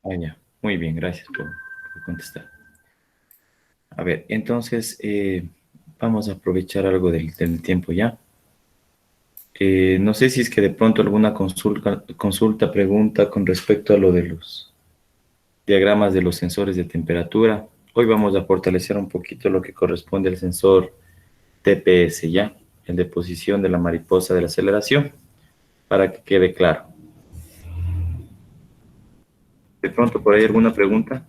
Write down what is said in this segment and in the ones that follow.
Ah, ya. Muy bien, gracias por contestar. A ver, entonces vamos a aprovechar algo del tiempo ya. No sé si es que de pronto alguna consulta, pregunta con respecto a lo de los diagramas de los sensores de temperatura. Hoy vamos a fortalecer un poquito lo que corresponde al sensor TPS, ¿ya? El de posición de la mariposa de la aceleración, para que quede claro. De pronto, por ahí alguna pregunta.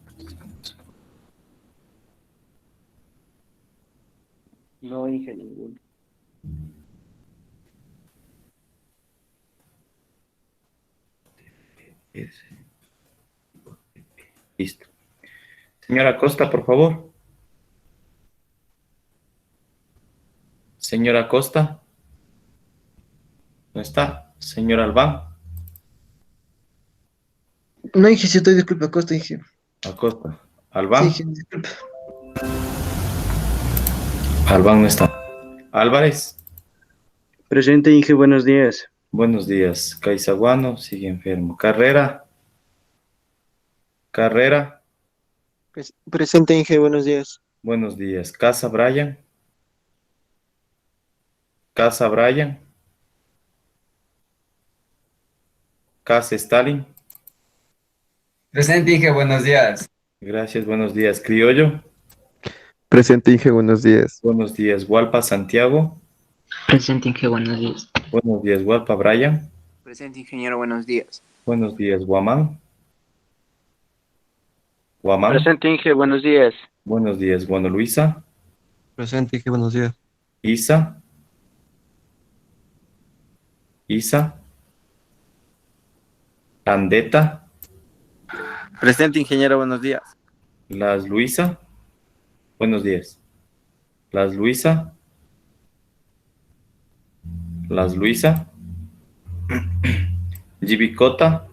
No dije ninguno. Listo. Señora Costa, por favor. Señora Costa, ¿no está? Señor Albán, No, dije, sí, estoy, disculpa, Costa, dije. Acosta. Sí, Albán, dije, disculpa. Albán no está. Álvarez, Presente, Inge, buenos días. buenos días. Caizaguano, sigue enfermo. Carrera, Carrera, Presente, Inge, buenos días. buenos días. Casa Bryan, Casa Bryan, Casa Stalin. Presente, Inge, buenos días. Gracias, buenos días. Criollo, Presente, Inge, buenos días. buenos días. Gualpa Santiago, Presente, Inge, buenos días. buenos días. Gualpa Bryan, Presente, ingeniero, buenos días. buenos días. Guamán, Guamán, Presente, Inge, buenos días. buenos días. Guano Luisa, Presente, Inge, buenos días. Isa, Isa, Landeta, Presente, ingeniero, buenos días. Las Luisa, buenos días. Las Luisa, Las Luisa, Jibicota,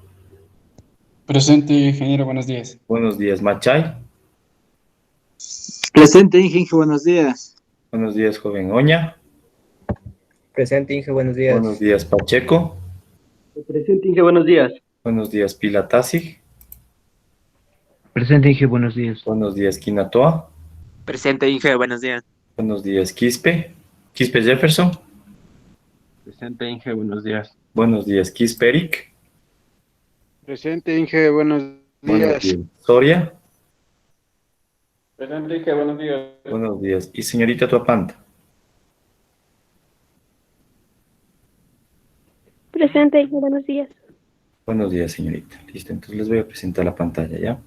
Presente, ingeniero, buenos días. buenos días. Machay, Presente, Inge, buenos días. buenos días, joven. Oña, Presente, Inge, buenos buenos días. días. Pacheco, Presente, Inge, buenos días. buenos días. Pilatasi, Presente, Inge, buenos días. buenos días. Quinatoa, Presente, Inge, buenos días. buenos días. Quispe, Quispe Jefferson, Presente, Inge, buenos días. buenos días. Quisperic, Presente, Inge, buenos buenos días. días. Soria, Presente, Inge, buenos días. buenos días. Y señorita Tuapanta, Presente, Inge, buenos días. buenos días, señorita. Listo, entonces les voy a presentar la pantalla, ¿ya?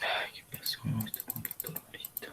Ay, ¿qué pasó? Esta computadorita.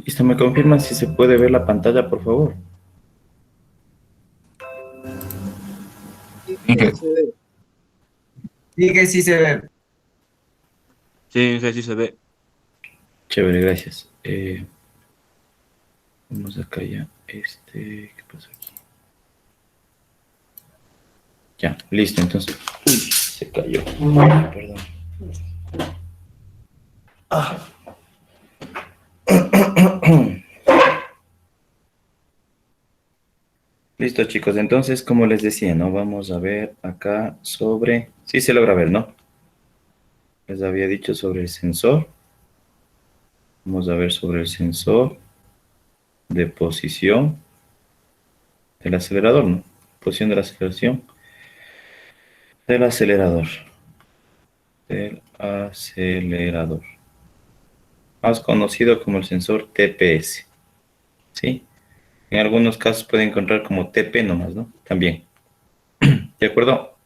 Listo, ¿me confirman si se puede ver la pantalla, por favor? Inge. Inge sí se ve. Sí, Inge, sí se ve. Chévere, gracias. Vamos acá ya. ¿Qué pasó aquí? Ya, listo, entonces. Uy, se cayó. Perdón. Ah. Listo, chicos. Entonces, como les decía, ¿no? Vamos a ver acá sobre... Sí se logra ver, ¿no? Les había dicho sobre el sensor. Vamos a ver sobre el sensor de posición del acelerador, ¿no? Posición de la aceleración del acelerador. Del acelerador. Más conocido como el sensor TPS. ¿Sí? En algunos casos puede encontrar como TP nomás, ¿no? También. ¿De acuerdo?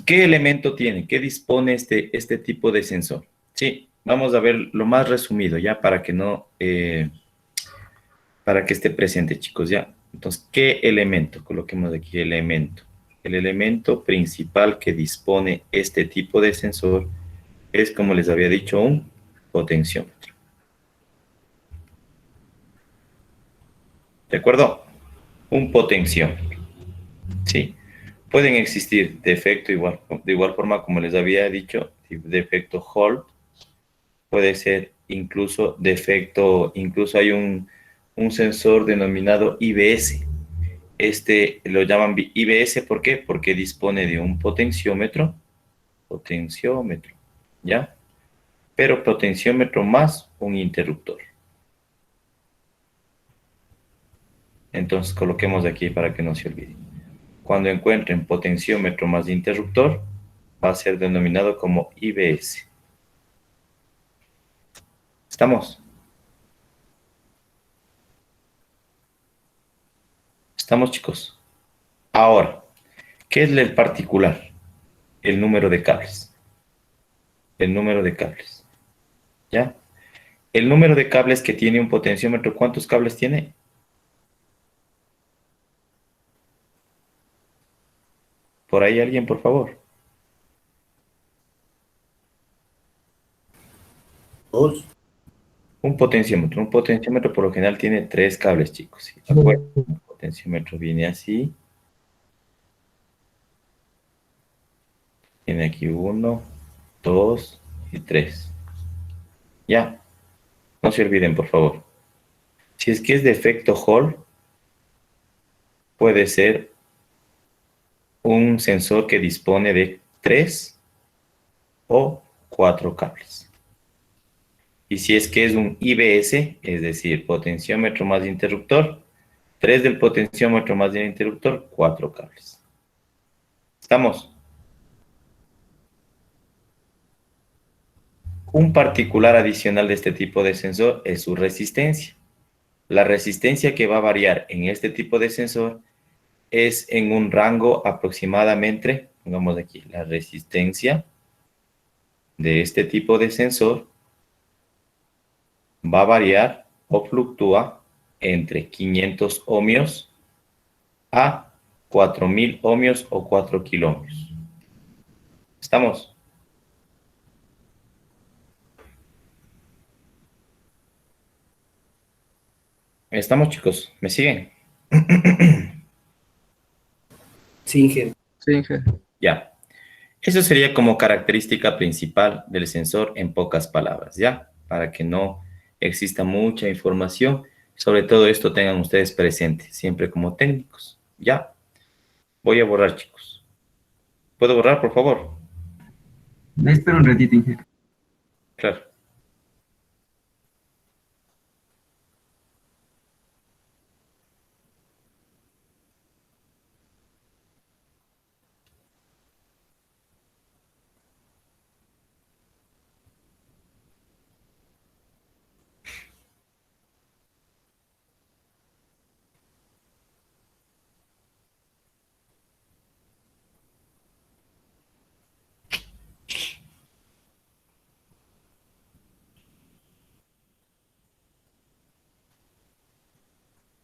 ¿Qué elemento tiene? ¿Qué dispone este tipo de sensor? Sí, vamos a ver lo más resumido, ya, para que no, para que esté presente, chicos, ya. Entonces, ¿qué elemento? Coloquemos aquí elemento. El elemento principal que dispone este tipo de sensor es, como les había dicho, un potenciómetro. ¿De acuerdo? Un potenciómetro. Sí. Pueden existir defecto igual, de igual forma como les había dicho, defecto Hall, puede ser incluso defecto, incluso hay un sensor denominado IBS. Este lo llaman IBS, ¿por qué? Porque dispone de un potenciómetro, ¿ya? Pero potenciómetro más un interruptor. Entonces coloquemos aquí para que no se olvide. Cuando encuentren potenciómetro más interruptor, va a ser denominado como IBS. ¿Estamos? ¿Estamos, chicos? Ahora, ¿qué es el particular? El número de cables. El número de cables. ¿Ya? El número de cables que tiene un potenciómetro, ¿cuántos cables tiene? Por ahí alguien, por favor. Dos. Un potenciómetro por lo general tiene 3 cables, chicos. ¿Sí? Acuérdense, un potenciómetro viene así. Tiene aquí 1, 2 y 3. Ya, no se olviden, por favor. Si es que es defecto Hall, puede ser un sensor que dispone de 3 o 4 cables. Y si es que es un IBS, es decir, potenciómetro más interruptor, 3 del potenciómetro más del interruptor, 4 cables. ¿Estamos? Un particular adicional de este tipo de sensor es su resistencia. La resistencia que va a variar en este tipo de sensor es en un rango aproximadamente, pongamos aquí, la resistencia de este tipo de sensor va a variar o fluctúa entre 500 ohmios a 4000 ohmios o 4 kiloohmios. ¿Estamos? ¿Estamos, chicos? ¿Me siguen? Sí, Inge. Sí, Inge. Ya. Eso sería como característica principal del sensor en pocas palabras, ¿ya? Para que no exista mucha información. Sobre todo esto tengan ustedes presente, siempre como técnicos, ¿ya? Voy a borrar, chicos. ¿Puedo borrar, por favor? Me espero un ratito, Inge. Claro.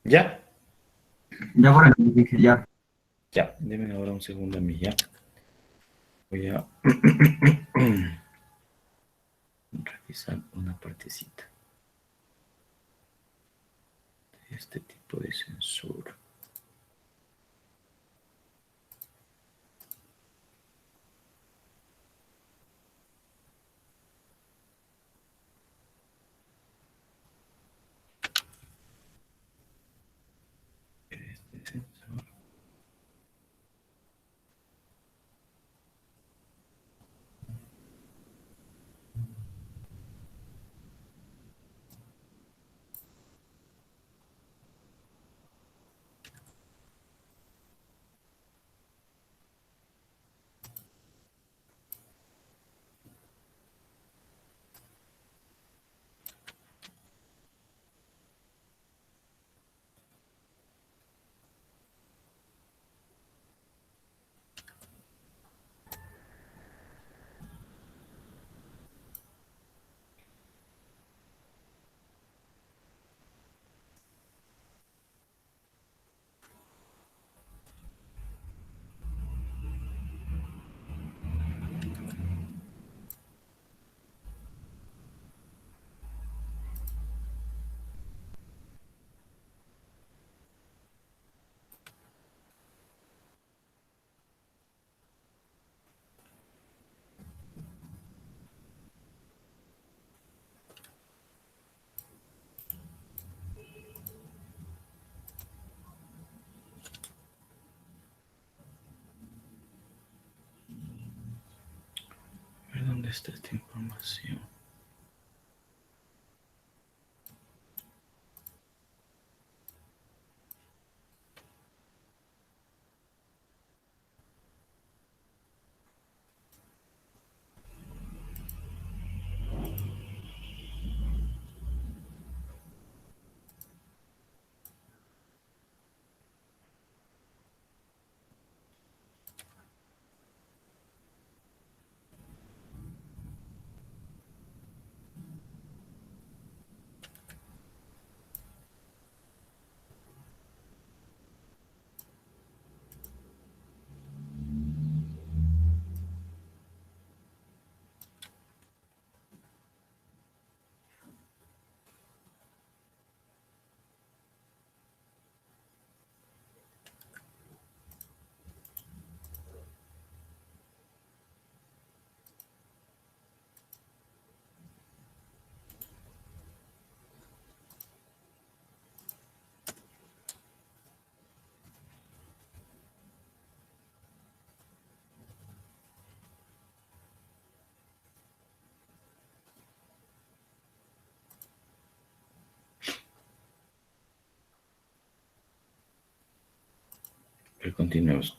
¿Ya? Ya ahora dije, ya. Ya, denme ahora un segundo a mí, ya. Voy a revisar una partecita de este tipo de sensor. Este sensor. A ver, ¿dónde está esta información? A ver, continuemos.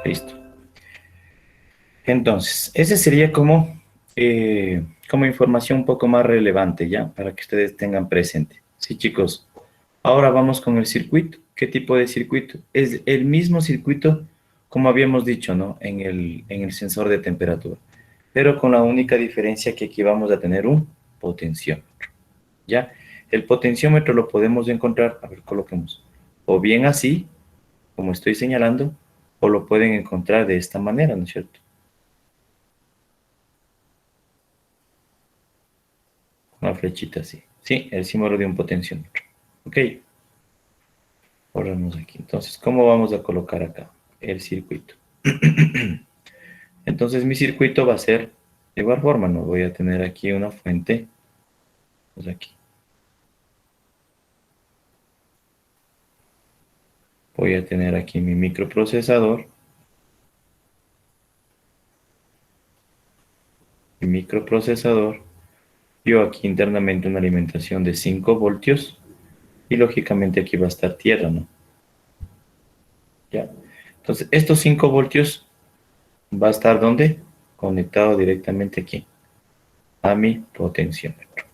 Listo. Entonces, ese sería como información un poco más relevante, ¿ya? Para que ustedes tengan presente. Sí, chicos. Ahora vamos con el circuito. ¿Qué tipo de circuito? Es el mismo circuito, como habíamos dicho, ¿no? En el sensor de temperatura. Pero con la única diferencia que aquí vamos a tener un potenciómetro, ¿ya? El potenciómetro lo podemos encontrar, a ver, coloquemos, o bien así, como estoy señalando, o lo pueden encontrar de esta manera, ¿no es cierto? Una flechita así. Sí, el símbolo de un potenciómetro. Ok. Borramos aquí. Entonces, ¿cómo vamos a colocar acá el circuito? Entonces, mi circuito va a ser de igual forma, ¿no? Voy a tener aquí una fuente. Pues aquí. Voy a tener aquí mi microprocesador. Mi microprocesador. Yo aquí internamente una alimentación de 5 voltios. Y lógicamente aquí va a estar tierra, ¿no? Ya. Entonces, estos 5 voltios va a estar ¿dónde? Conectado directamente aquí a mi potenciómetro.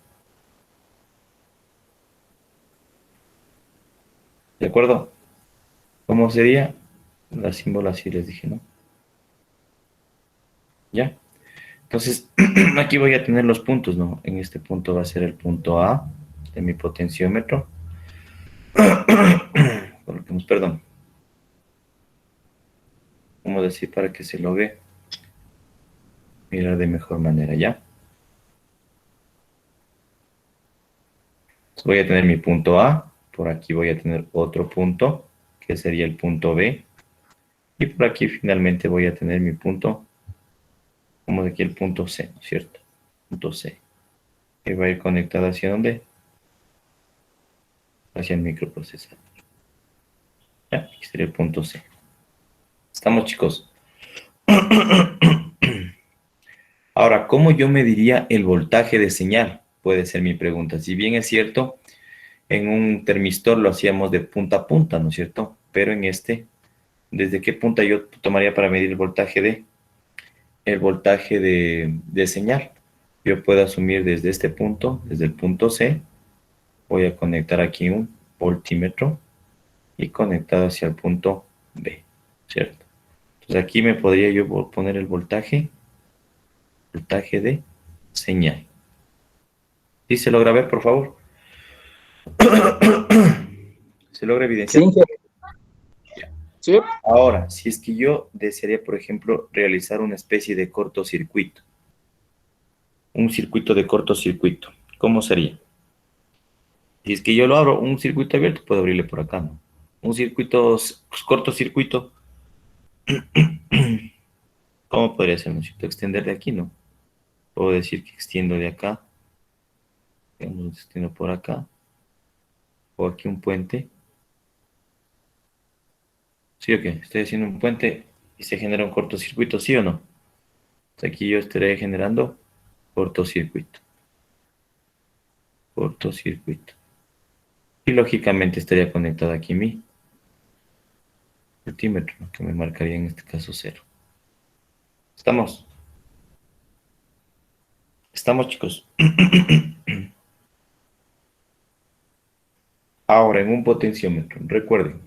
¿De acuerdo? ¿Cómo sería? La símbolo así les dije, ¿no? ¿Ya? Entonces, aquí voy a tener los puntos, ¿no? En este punto va a ser el punto A de mi potenciómetro. Coloquemos, perdón. Vamos a decir para que se logre mirar de mejor manera, ¿ya? Entonces voy a tener mi punto A, por aquí voy a tener otro punto, que sería el punto B, y por aquí finalmente voy a tener mi punto, como de aquí el punto C, ¿no es cierto? Punto C. Que va a ir conectado hacia dónde? Hacia el microprocesador. Ya, aquí sería el punto C. ¿Estamos, chicos? Ahora, ¿cómo yo mediría el voltaje de señal? Puede ser mi pregunta. Si bien es cierto, en un termistor lo hacíamos de punta a punta, ¿no es cierto? Pero en este, ¿desde qué punta yo tomaría para medir el voltaje de señal? Yo puedo asumir desde este punto, desde el punto C, voy a conectar aquí un voltímetro y conectado hacia el punto B, ¿cierto? Entonces aquí me podría yo poner el voltaje de señal. ¿Sí se logra ver, por favor? ¿Se logra evidenciar? Sí, Inge. Sí. Ahora, si es que yo desearía, por ejemplo, realizar una especie de cortocircuito, un circuito de cortocircuito, ¿cómo sería? Si es que yo lo abro, un circuito abierto, puedo abrirle por acá, ¿no? Un circuito, cortocircuito, ¿cómo podría ser? Necesito extender de aquí, ¿no? Puedo decir que extiendo de acá, digamos, extiendo por acá, o aquí un puente. ¿Sí o qué? Estoy haciendo un puente y se genera un cortocircuito, ¿sí o no? Entonces aquí yo estaré generando cortocircuito. Cortocircuito. Y lógicamente estaría conectado aquí mi multímetro, ¿no? Que me marcaría en este caso 0. ¿Estamos? ¿Estamos, chicos? Ahora, en un potenciómetro, recuerden,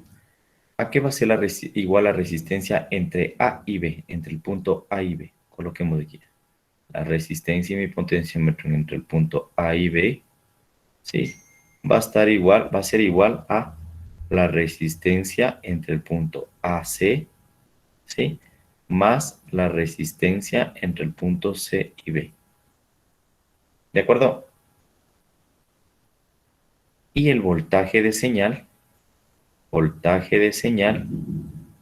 ¿a qué va a ser igual la resistencia entre A y B? Entre el punto A y B. Coloquemos aquí. La resistencia y mi potenciómetro entre el punto A y B, ¿sí? Va a ser igual a la resistencia entre el punto AC, ¿sí? Más la resistencia entre el punto C y B. ¿De acuerdo? Y el voltaje de señal,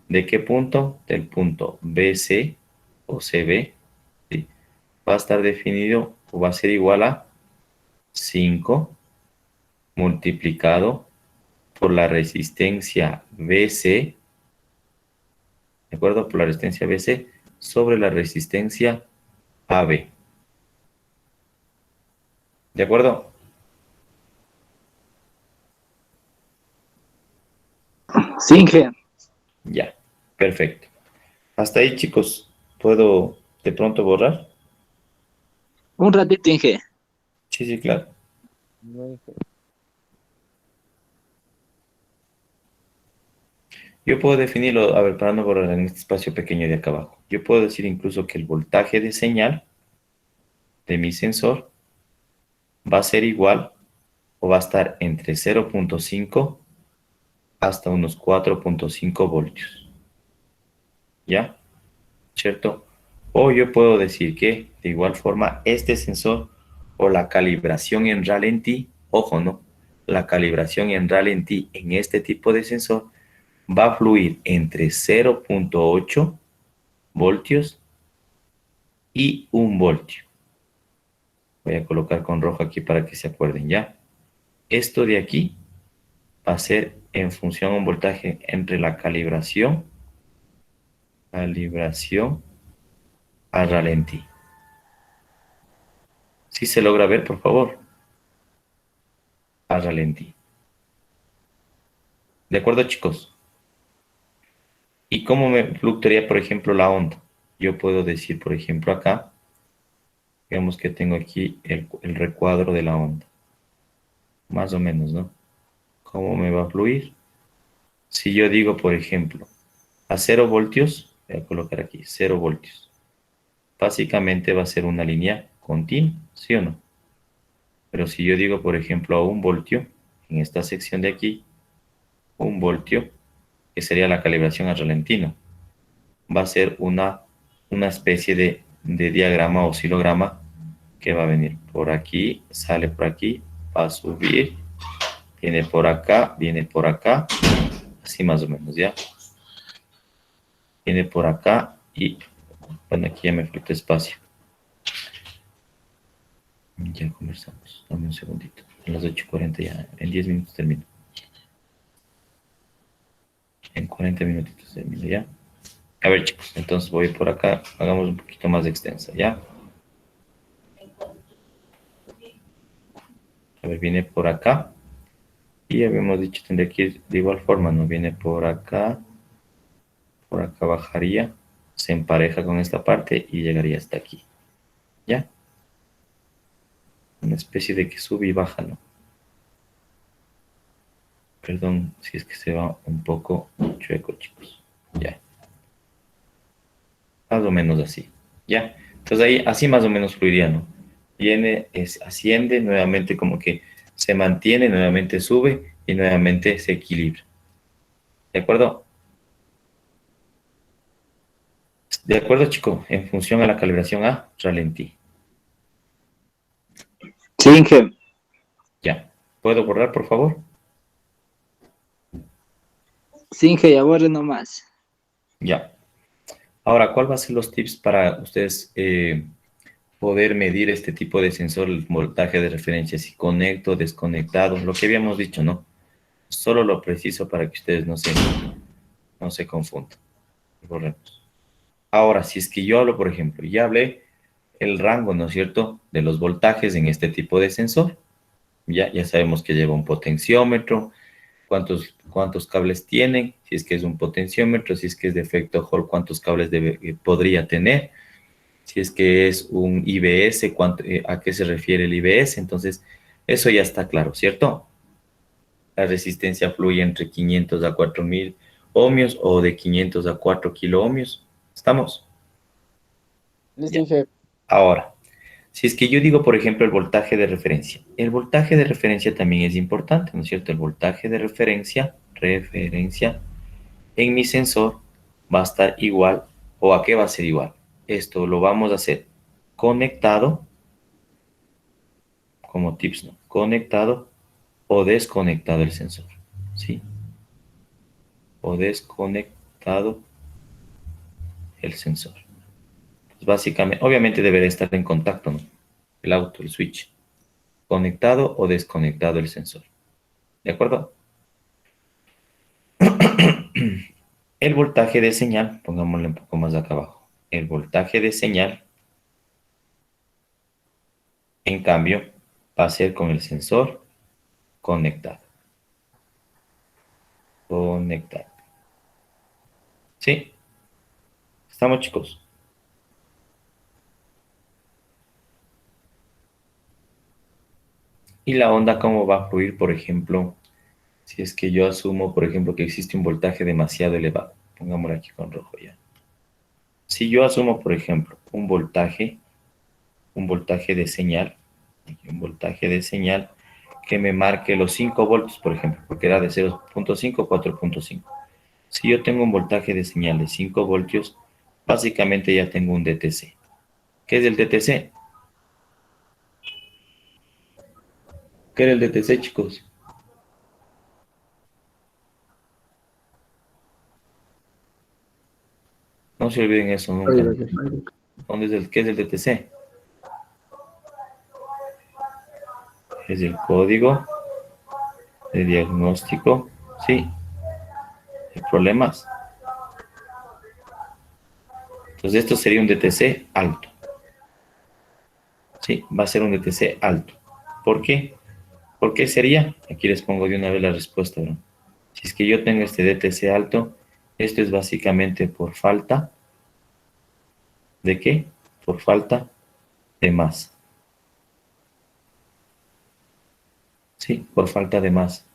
¿de qué punto? Del punto BC o CB, ¿sí? Va a estar definido o va a ser igual a 5 multiplicado por la resistencia BC, ¿de acuerdo? Por la resistencia BC sobre la resistencia AB. ¿De acuerdo? Sí, Inge. Ya, perfecto. Hasta ahí, chicos. ¿Puedo de pronto borrar? Un ratito, Inge. Sí, sí, claro. Yo puedo definirlo, a ver, para no borrar en este espacio pequeño de acá abajo. Yo puedo decir incluso que el voltaje de señal de mi sensor va a ser igual o va a estar entre 0.5 hasta unos 4.5 voltios. ¿Ya? ¿Cierto? O yo puedo decir que, de igual forma, este sensor o la calibración en ralentí, ojo, ¿no? La calibración en ralentí en este tipo de sensor va a fluir entre 0.8 voltios y 1 voltio. Voy a colocar con rojo aquí para que se acuerden, ¿ya? Esto de aquí va a ser en función a un voltaje entre la calibración a ralentí. ¿Sí se logra ver, por favor? A ralentí. ¿De acuerdo, chicos? ¿Y cómo me fluctuaría, por ejemplo, la onda? Yo puedo decir, por ejemplo, acá, digamos que tengo aquí el recuadro de la onda. Más o menos, ¿no? ¿Cómo me va a fluir? Si yo digo, por ejemplo, a 0 voltios, voy a colocar aquí, 0 voltios. básicamente va a ser una línea continua, ¿sí o no? Pero si yo digo, por ejemplo, a 1 voltio, en esta sección de aquí, 1 voltio, que sería la calibración al ralentino, va a ser una especie de diagrama o oscilograma que va a venir por aquí, sale por aquí, va a subir, viene por acá, así más o menos, ¿ya? Viene por acá y, bueno, aquí ya me falta espacio. Ya conversamos, dame un segundito. A las 8:40 ya, en 10 minutos termino. En 40 minutitos termino, ¿ya? A ver, chicos, entonces voy por acá, hagamos un poquito más extensa, ¿ya? A ver, viene por acá. Y habíamos dicho, tendría que ir de igual forma, ¿no? Viene por acá bajaría, se empareja con esta parte y llegaría hasta aquí, ¿ya? Una especie de que sube y baja, ¿no? Perdón si es que se va un poco chueco, chicos, ya. Más o menos así, ¿ya? Entonces ahí, así más o menos fluiría, ¿no? Viene, asciende, nuevamente como que se mantiene, nuevamente sube y nuevamente se equilibra. ¿De acuerdo? De acuerdo, chico, en función a la calibración a ralentí. Sí, Inge. Ya. ¿Puedo borrar, por favor? Sí, Inge, ya borre nomás. Ya. Ahora, ¿cuál va a ser los tips para ustedes poder medir este tipo de sensor, el voltaje de referencia, si conecto, desconectado, lo que habíamos dicho, ¿no? Solo lo preciso para que ustedes no se confundan. Borremos. Ahora, si es que yo hablo, por ejemplo, ya hablé el rango, ¿no es cierto?, de los voltajes en este tipo de sensor. Ya sabemos que lleva un potenciómetro, cuántos cables tienen, si es que es un potenciómetro, si es que es de efecto Hall, cuántos cables podría tener, si es que es un IBS, a qué se refiere el IBS. Entonces, eso ya está claro, ¿cierto? La resistencia fluye entre 500 a 4000 ohmios o de 500 a 4 kiloohmios. ¿Estamos? Listo, Inge. Ahora, si es que yo digo, por ejemplo, el voltaje de referencia. El voltaje de referencia también es importante, ¿no es cierto? El voltaje de referencia en mi sensor va a estar igual, ¿o a qué va a ser igual? Esto lo vamos a hacer conectado, como tips, ¿no? Conectado o desconectado el sensor, ¿sí? O desconectado el sensor. Pues básicamente, obviamente deberá estar en contacto, ¿no? El switch. Conectado o desconectado el sensor. ¿De acuerdo? El voltaje de señal, pongámosle un poco más acá abajo. El voltaje de señal, en cambio, va a ser con el sensor conectado. Conectado. ¿Sí? ¿Estamos, chicos? Y la onda, ¿cómo va a fluir, por ejemplo, si es que yo asumo, por ejemplo, que existe un voltaje demasiado elevado? Pongámoslo aquí con rojo ya. Si yo asumo, por ejemplo, un voltaje de señal, que me marque los 5 voltios, por ejemplo, porque era de 0.5 a 4.5. Si yo tengo un voltaje de señal de 5 voltios, básicamente ya tengo un DTC. ¿Qué es el DTC? ¿Qué era el DTC, chicos? No se olviden eso nunca. ¿Qué es el DTC? Es el código de diagnóstico, sí, de problemas. Entonces esto sería un DTC alto. Sí, va a ser un DTC alto. ¿Por qué? ¿Por qué sería? Aquí les pongo de una vez la respuesta, ¿no? Si es que yo tengo este DTC alto, esto es básicamente por falta ¿de qué? Por falta de masa. Sí, por falta de masa.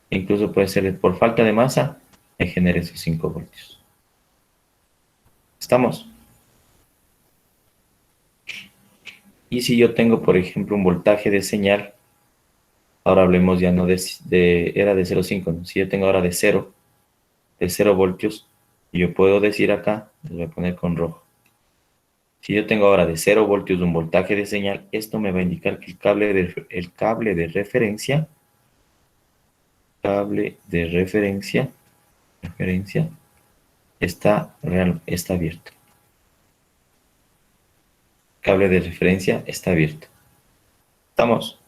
Incluso puede ser por falta de masa, me genera esos 5 voltios. ¿Estamos? Y si yo tengo, por ejemplo, un voltaje de señal, ahora hablemos ya no era de 0,5, ¿no? Si yo tengo ahora de 0 voltios, yo puedo decir acá, les voy a poner con rojo. Si yo tengo ahora de 0 voltios un voltaje de señal, esto me va a indicar que el cable de referencia está abierto. Cable de referencia está abierto. ¿Estamos?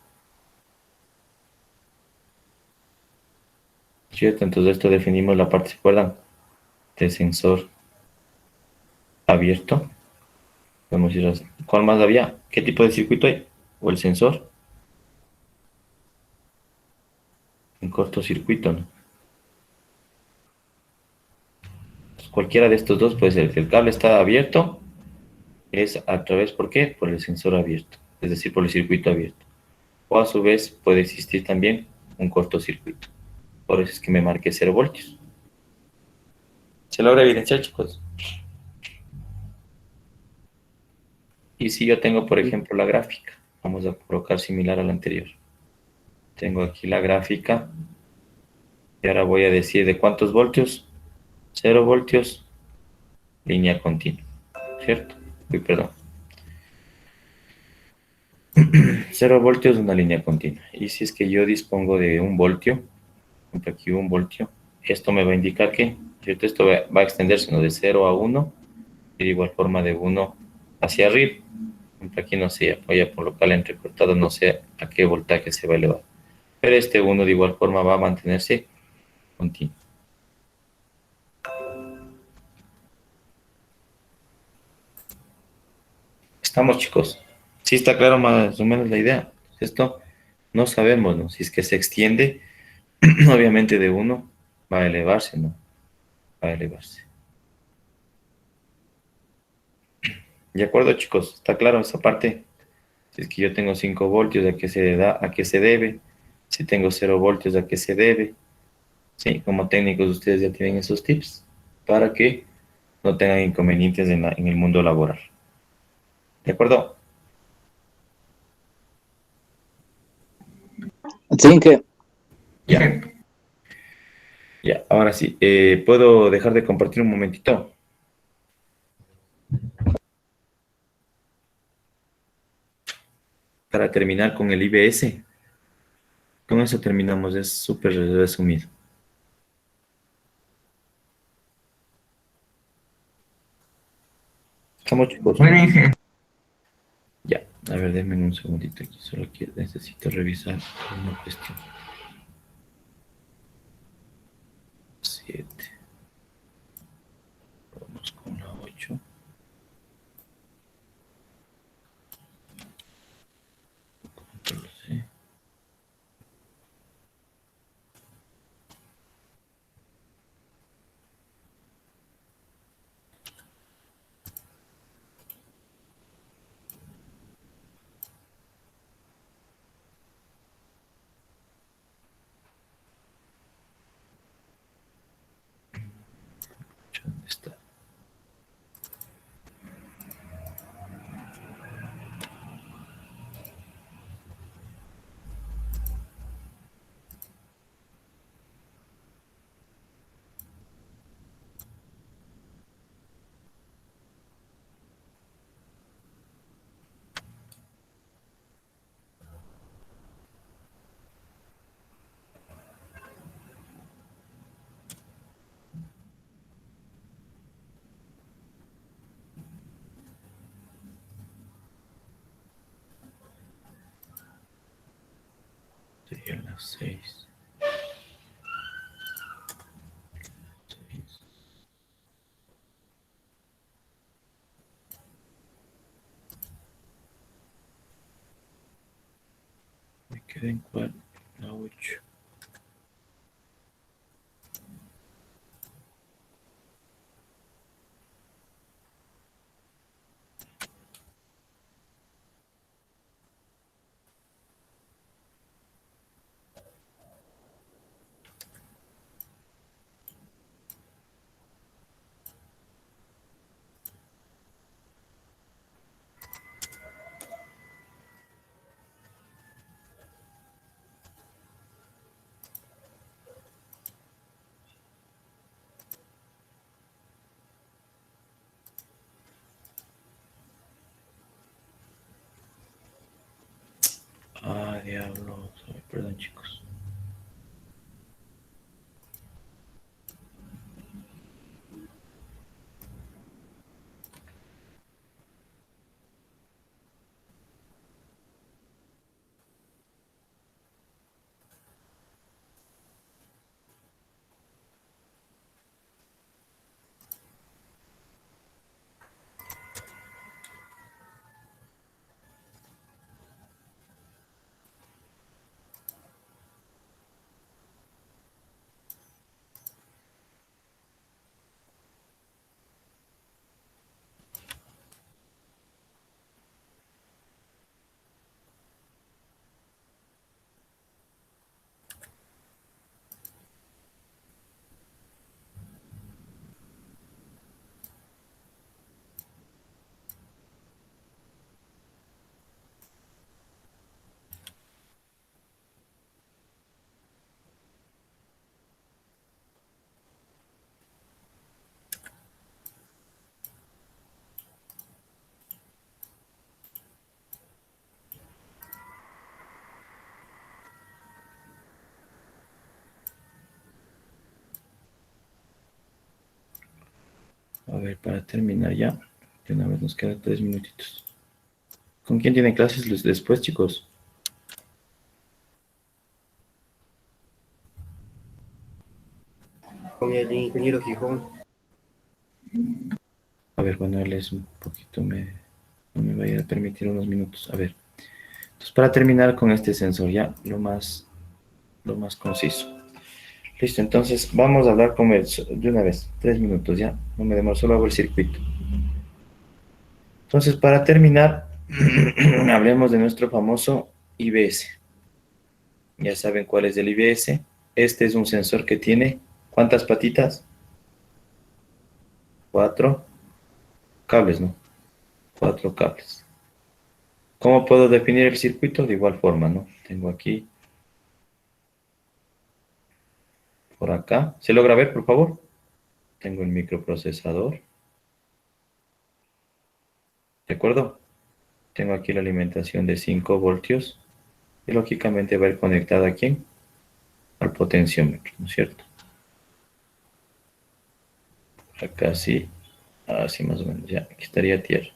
¿Cierto? Entonces esto definimos la parte, ¿se acuerdan? De sensor abierto. Podemos ir ¿cuál más había? ¿Qué tipo de circuito hay? ¿O el sensor? En cortocircuito, ¿no? Pues cualquiera de estos dos puede ser. Que el cable está abierto es a través, ¿por qué? Por el sensor abierto, es decir, por el circuito abierto. O a su vez puede existir también un cortocircuito. Por eso es que me marqué 0 voltios. ¿Se logra evidenciar, chicos? Y si yo tengo, por ejemplo, la gráfica, vamos a colocar similar a la anterior. Tengo aquí la gráfica y ahora voy a decir de cuántos voltios. 0 voltios, línea continua, ¿cierto? Uy, perdón. 0 voltios, una línea continua. Y si es que yo dispongo de 1 voltio, por ejemplo aquí 1 voltio, esto me va a indicar que, ¿cierto? Esto va a extenderse, ¿no? De 0 a 1 y de igual forma de 1 hacia arriba. Por ejemplo aquí no sé, voy a colocarla entrecortada, no sé a qué voltaje se va a elevar. Pero este 1 de igual forma va a mantenerse continuo. Estamos, chicos. Sí está claro más o menos la idea. Esto no sabemos, ¿no? Si es que se extiende, obviamente de 1 va a elevarse, ¿no? Va a elevarse. ¿De acuerdo, chicos? ¿Está claro esa parte? Si es que yo tengo 5 voltios, ¿a qué a qué se debe? Si tengo 0 voltios, ¿a qué se debe? Sí, como técnicos ustedes ya tienen esos tips para que no tengan inconvenientes en el mundo laboral. ¿De acuerdo? Sí, Inge. Ya, ya. Ahora sí, ¿puedo dejar de compartir un momentito? Para terminar con el IBS. Con eso terminamos, es súper resumido. ¿Estamos, chicos? Bueno, Inge, Ya, a ver, denme un segundito aquí, solo que necesito revisar una cuestión. 7. Vamos con la 8. Control C. ¿Dónde está? Sería las 6. Me quedé en cuál, la 8. diablos? A ver, perdón, chicos. A ver, para terminar ya. De una vez nos quedan 3 minutitos. ¿Con quién tienen clases después, chicos? Con el ingeniero Gijón. A ver, bueno, él es un poquito, no me vaya a permitir unos minutos. A ver. Entonces, para terminar con este sensor ya, lo más conciso. Listo, entonces vamos a hablar con él de una vez, 3 minutos ya. No me demoro, solo hago el circuito. Entonces, para terminar, hablemos de nuestro famoso IBS. Ya saben cuál es el IBS. Este es un sensor que tiene, ¿cuántas patitas? 4 cables, ¿no? 4 cables. ¿Cómo puedo definir el circuito? De igual forma, ¿no? Tengo aquí, por acá. ¿Se logra ver, por favor? Tengo el microprocesador. ¿De acuerdo? Tengo aquí la alimentación de 5 voltios. Y lógicamente va a ir conectada aquí al potenciómetro, ¿no es cierto? Acá sí, así más o menos, ya, aquí estaría tierra.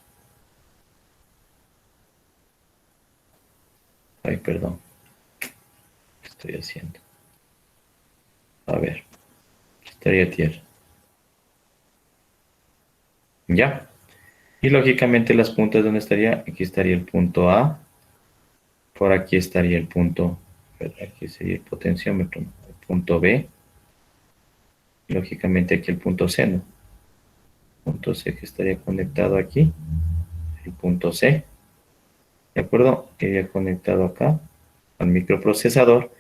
Ay, perdón, ¿qué estoy haciendo? A ver, aquí estaría tierra. Ya, y lógicamente las puntas, ¿dónde estaría? Aquí estaría el punto A, por aquí estaría el punto, aquí sería el potenciómetro, ¿no? El punto B, y lógicamente aquí el punto C, ¿no? Punto C que estaría conectado aquí, el punto C, ¿de acuerdo? Que iría conectado acá al microprocesador.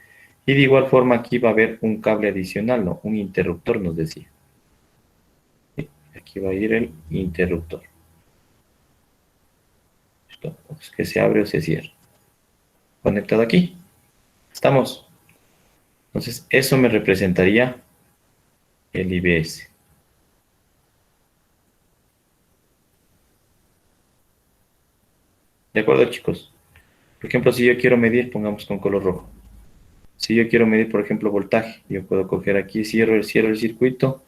Y de igual forma aquí va a haber un cable adicional, ¿no? Un interruptor nos decía. ¿Sí? Aquí va a ir el interruptor. ¿Listo? Es que se abre o se cierra. Conectado aquí. Estamos. Entonces, eso me representaría el IBS. ¿De acuerdo, chicos? Por ejemplo, si yo quiero medir, pongamos con color rojo. Si yo quiero medir, por ejemplo, voltaje, yo puedo coger aquí, cierro el circuito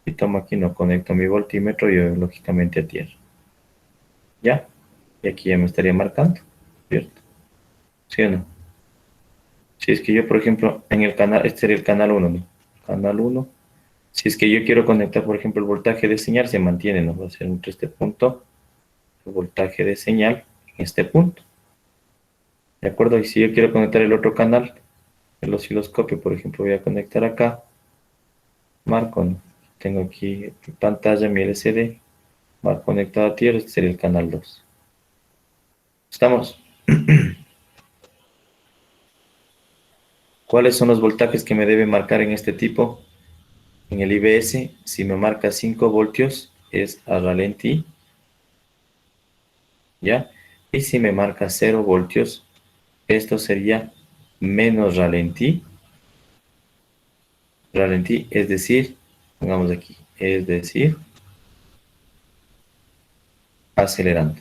y tomo aquí, no conecto mi voltímetro y yo, lógicamente a tierra. ¿Ya? Y aquí ya me estaría marcando, ¿cierto? ¿Sí o no? Si es que yo, por ejemplo, en el canal, este sería el canal 1, ¿no? Canal 1. Si es que yo quiero conectar, por ejemplo, el voltaje de señal, se mantiene, ¿no? Va a ser entre este punto, el voltaje de señal, en este punto. ¿De acuerdo? Y si yo quiero conectar el otro canal, el osciloscopio, por ejemplo, voy a conectar acá, marco, ¿no? Tengo aquí mi pantalla, mi LCD, va conectado a tierra, este sería el canal 2. ¿Estamos? ¿Cuáles son los voltajes que me debe marcar en este tipo? En el IBS, si me marca 5 voltios, es a ralentí, ¿ya? Y si me marca 0 voltios, esto sería menos ralentí. Ralentí, es decir, pongamos aquí, es decir, acelerando.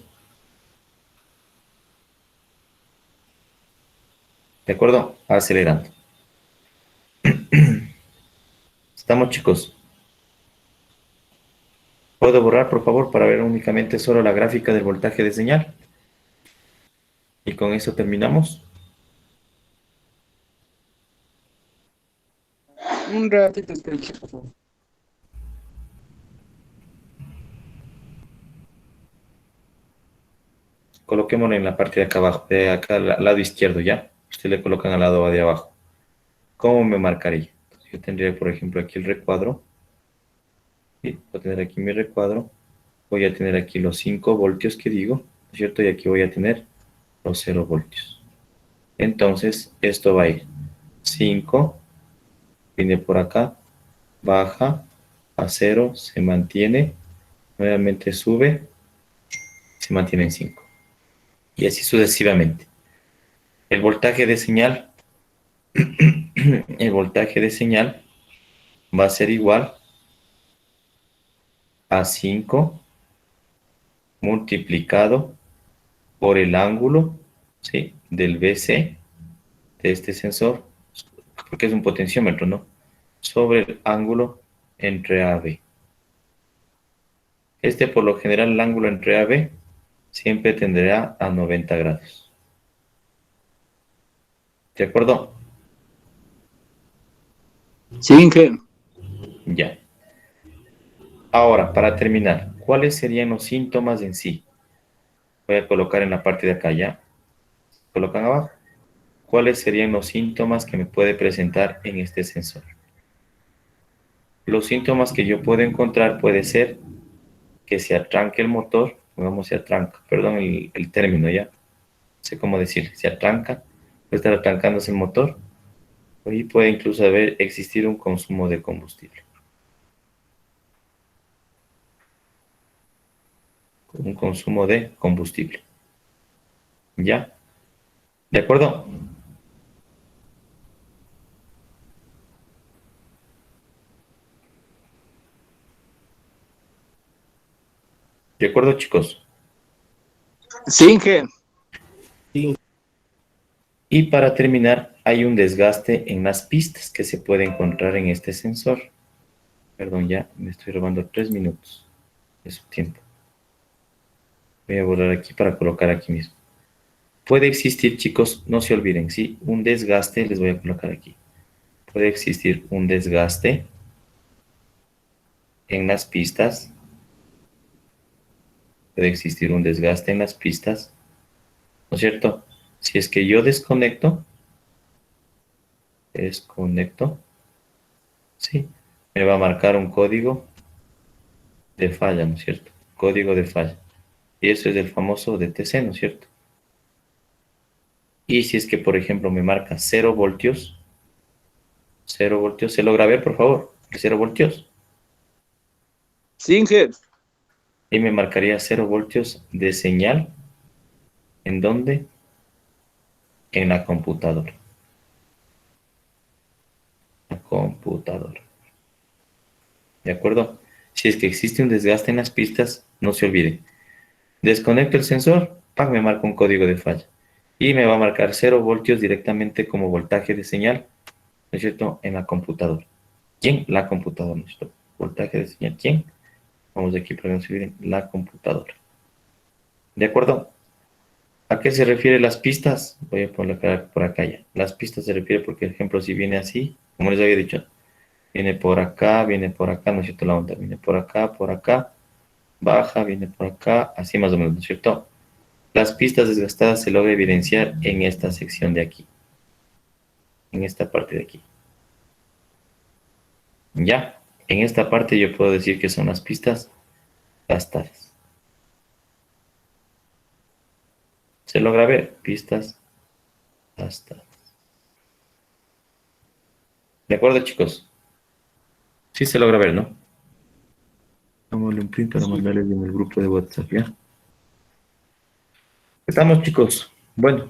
¿De acuerdo? Acelerando. ¿Estamos, chicos? ¿Puedo borrar, por favor, para ver únicamente solo la gráfica del voltaje de señal? Y con eso terminamos. Un ratito, por favor. Coloquémoslo en la parte de acá abajo, de acá al lado izquierdo, ¿ya? Usted le colocan al lado de abajo. ¿Cómo me marcaría? Yo tendría, por ejemplo, aquí el recuadro. ¿Sí? Voy a tener aquí mi recuadro. Voy a tener aquí los 5 voltios que digo, ¿no es cierto? Y aquí voy a tener los 0 voltios. Entonces, esto va a ir 5, viene por acá, baja a 0, se mantiene, nuevamente sube, se mantiene en 5. Y así sucesivamente. El voltaje de señal, el voltaje de señal va a ser igual a 5 multiplicado por el ángulo, ¿sí?, del BC de este sensor, porque es un potenciómetro, ¿no?, sobre el ángulo entre AB. Por lo general, el ángulo entre AB siempre tendrá a 90 grados. ¿De acuerdo? Sí, Inge. Ya. Ahora, para terminar, ¿cuáles serían los síntomas en sí? Voy a colocar en la parte de acá, ¿ya? Colocan abajo. ¿Cuáles serían los síntomas que me puede presentar en este sensor? Los síntomas que yo puedo encontrar puede ser que se atranque el motor, pongamos se atranca, perdón el término, ¿ya? No sé cómo decir, se atranca, puede estar atrancándose el motor, y puede incluso existir un consumo de combustible. Un consumo de combustible. ¿Ya? ¿De acuerdo? ¿De acuerdo, chicos? Sí, Inge. Y para terminar, hay un desgaste en las pistas que se puede encontrar en este sensor. Perdón, ya me estoy robando 3 minutos de su tiempo. Voy a borrar aquí para colocar aquí mismo. Puede existir, chicos, no se olviden, ¿sí? Un desgaste, les voy a colocar aquí. Puede existir un desgaste en las pistas. Puede existir un desgaste en las pistas, ¿no es cierto? Si es que yo desconecto, ¿sí?, me va a marcar un código de falla, ¿no es cierto? Código de falla. Y eso es el famoso DTC, ¿no es cierto? Y si es que, por ejemplo, me marca 0 voltios, 0 voltios, ¿se logra ver, por favor? 0 voltios. Sí, Inge. Y me marcaría 0 voltios de señal. ¿En dónde? En la computadora. La computadora. ¿De acuerdo? Si es que existe un desgaste en las pistas, no se olvide. Desconecto el sensor, ¡pam!, me marca un código de falla. Y me va a marcar 0 voltios directamente como voltaje de señal, ¿no es cierto?, en la computadora. ¿Quién? La computadora, ¿no es cierto? Voltaje de señal, ¿quién? Vamos de aquí para que no se olviden, la computadora. ¿De acuerdo? ¿A qué se refiere las pistas? Voy a poner por acá ya. Las pistas se refiere porque, por ejemplo, si viene así, como les había dicho, viene por acá, ¿no es cierto?, la onda. Viene por acá, baja, viene por acá, así más o menos, ¿no es cierto? Las pistas desgastadas se logra evidenciar en esta sección de aquí. En esta parte de aquí. Ya, en esta parte yo puedo decir que son las pistas gastadas. ¿Se logra ver? Pistas gastadas. ¿De acuerdo, chicos? Sí se logra ver, ¿no? Hagámosle un print para mandarles en el grupo de WhatsApp, ¿ya? Estamos, chicos. Bueno,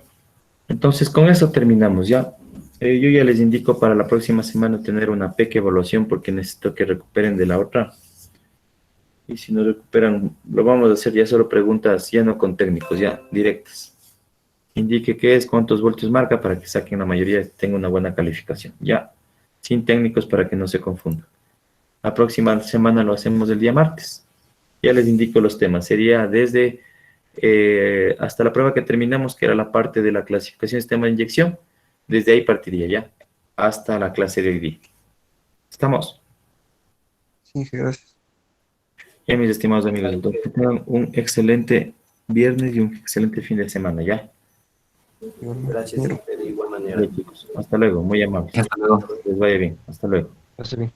entonces con eso terminamos, ¿ya? Yo ya les indico para la próxima semana tener una pequeña evaluación porque necesito que recuperen de la otra. Y si no recuperan, lo vamos a hacer ya solo preguntas, ya no con técnicos, ya directas. indique qué es, cuántos voltios marca para que saquen la mayoría, tenga una buena calificación. Ya, sin técnicos para que no se confundan. La próxima semana lo hacemos el día martes. Ya les indico los temas. Sería desde hasta la prueba que terminamos, que era la parte de la clasificación de sistema de inyección. Desde ahí partiría ya, hasta la clase de hoy día. ¿Estamos? Sí, Inge, gracias. Ya, mis estimados amigos, entonces que tengan un excelente viernes y un excelente fin de semana, ¿ya? Gracias, Inge, de igual manera. Vale, chicos. Hasta luego, muy amables. Hasta luego. Que les vaya bien. Hasta luego. Gracias bien.